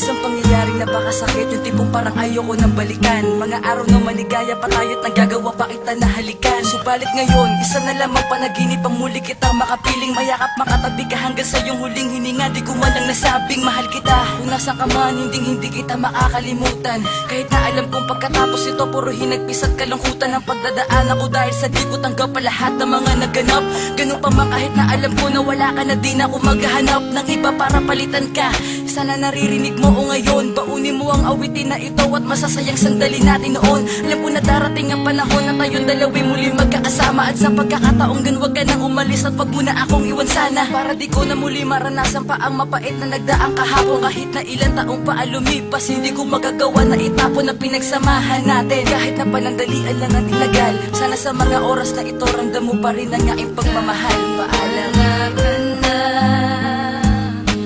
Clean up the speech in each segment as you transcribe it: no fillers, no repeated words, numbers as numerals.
Isang pangyayaring napakasakit, yung tipong parang ayoko nang balikan. Mga araw na maligaya pa tayo't naggagawa pa kita na halikan. Subalit ngayon, isa na lamang panaginip ang muli kitang makapiling. Mayakap makatabi ka hanggang sa iyong huling hininga. Di ko man lang nasabing mahal kita. Kung nasan ka man, hindi kita makakalimutan. Kahit na alam kong pagkatapos ito puro hinagpis at kalungkutan ang pagdadaan ako. Dahil sa di ko tanggap pa lahat ng mga naganap. Ganun pa man kahit na alam ko na wala ka na, di na ako maghahanap ng iba para palitan ka. Sana naririnig mo o ngayon, baunin mo ang awitin na ito at masasayang sandali natin noon. Alam ko na darating ang panahon na tayong dalawi muli magkakasama. At sa pagkakataong gan wag ka nang umalis at wag mo na akong iwan sana. Para di ko na muli maranasan pa ang mapait na nagdaang kahapon. Kahit na ilang taong pa lumipas, hindi ko magagawa na itapon na pinagsamahan natin. Kahit na panandalian lang ang tinagal, sana sa mga oras na ito ramdam mo pa rin ang aking pagmamahal. Paalam ka na,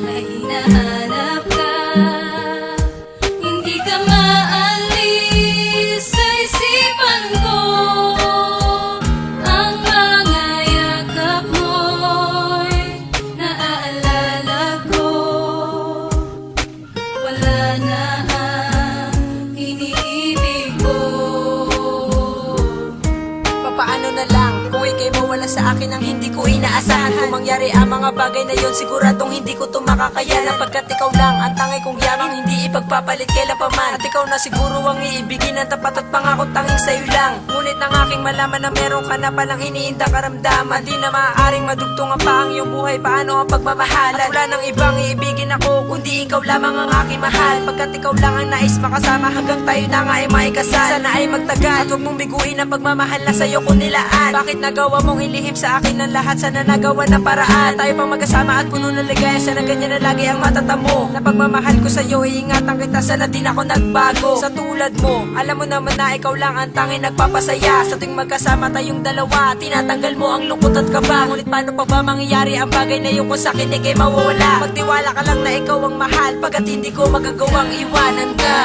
ay hinahanap ka. Hindi ka maalis sa isipan ko. Ang mga yakap mo'y naaalala ko. Wala na ang iniibig ko. Papaano na lang kung ika'y mawala sa akin ang hindi ko inaasahan. Kung mangyari ang mga bagay na yon, siguradong hindi ko ito makakayanan. Pagkat ikaw lang ang tangay kong yaman, hindi ipagpapalit kailan pa man. At ikaw na siguro ang iibigin ng tapat at pangako tanging sa'yo lang. Ngunit nang aking malaman na meron ka na palang iniindang karamdaman, di na maaaring madugtungan pa ang iyong buhay. Paano ang pagmamahalan? At wala nang ibang iibigin ako kundi ikaw lamang ang aking mahal. Pagkat ikaw lang ang nais makasama hanggang tayo na nga ay maikasal. Sana ay magtagal at huwag mong biguin ang pagmamahal na sa'yo ko nilaan. Bakit nagawa mong ilihim sa akin ang lahat? Sana nagawa na paraan tayo pang magkasama at puno ng ligaya. Sana ganyan na lagi ang matatamo na pagmamahal ko sa'yo. Iingatan kita, sana din ako nagbago. Sa tulad mo, alam mo naman na ikaw lang ang tanging nagpapasaya. Sa tuwing magkasama tayong dalawa, tinatanggal mo ang lungkot at kaba. Ngunit paano pa ba mangyayari ang bagay na yun kung sa'kin ika'y mawawala? Magtiwala ka lang na ikaw ang mahal, pagkat hindi ko magagawang iwanan ka.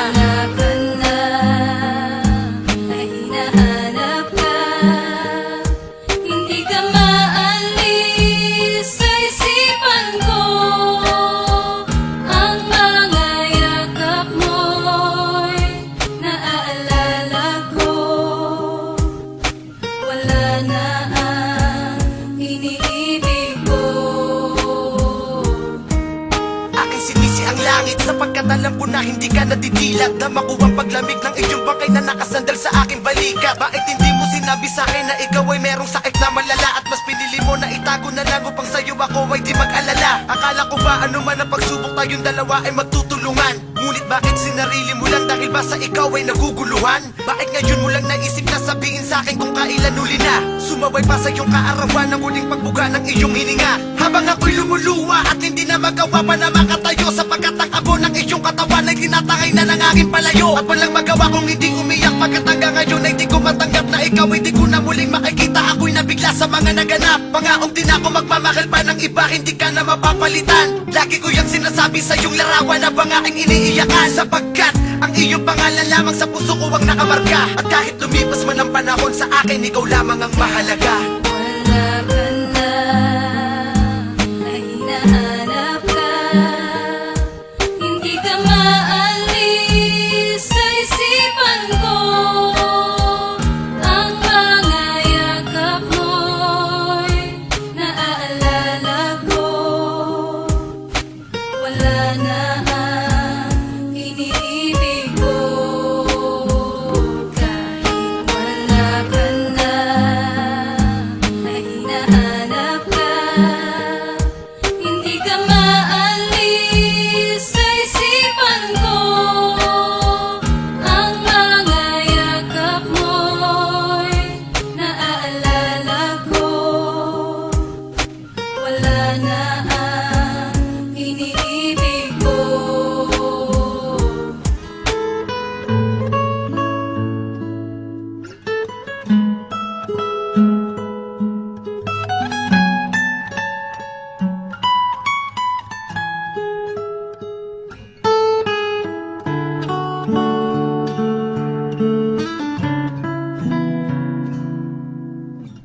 Ay hinahanap ka. Hindi ka maalis sa isipan ko. Ang mga yakap mo'y naaalala ko. Wala na ang iniibig ko. Aking sinisi ang langit sapagkat alam ko na hindi ka nadidilat. Na makuwang paglamig ng iyong bangkay na nakasandal sa aking balikat. Bakit hindi mo sinabi sa'kin na ikaw ay merong sakit na malala? At mas pinili mo na itago na lang upang sa'yo ako ay di mag-alala. Akala ko ba ano man ang pagsubok tayong dalawa ay magtutulungan? Ngunit bakit sinarili mo lang dahil ba sa ikaw ay naguguluhan? Bakit ngayon mo lang naisip na sabihin sa'kin kung kailan huli na? Sumabay pa sa iyong kaarawan ng muling pagbuga ng iyong hininga. Habang ako'y lumuluwa at hindi na magawa pa na makatayo, sapagkat ang abo ng iyong katawan ay tinatangay na ng aking palayo. At walang magawa kung hindi umiyak, pagkat hanggang ngayon ay di ko matanggap na ikaw ay di ko na muling makikita. Ako'y nabigla sa mga naganap. Pangaong din ako magmamahal pa ng iba, hindi ka na mapapalitan. Lagi ko yung sinasabi sa iyong larawan na bang aking iniiyakan, sapagkat ang iyong pangalan lamang sa puso ko ang nakamarka. At kahit lumipas man ang panahon, sa akin ikaw lamang ang mahalaga. Wala ka na, ay hinahanap ka. Hindi ka maalis sa isipan ko. Ang mga yakap mo'y naaalala ko. Wala na ang iniibig ko. Kahit wala ka na, ay hinahanap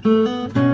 Thank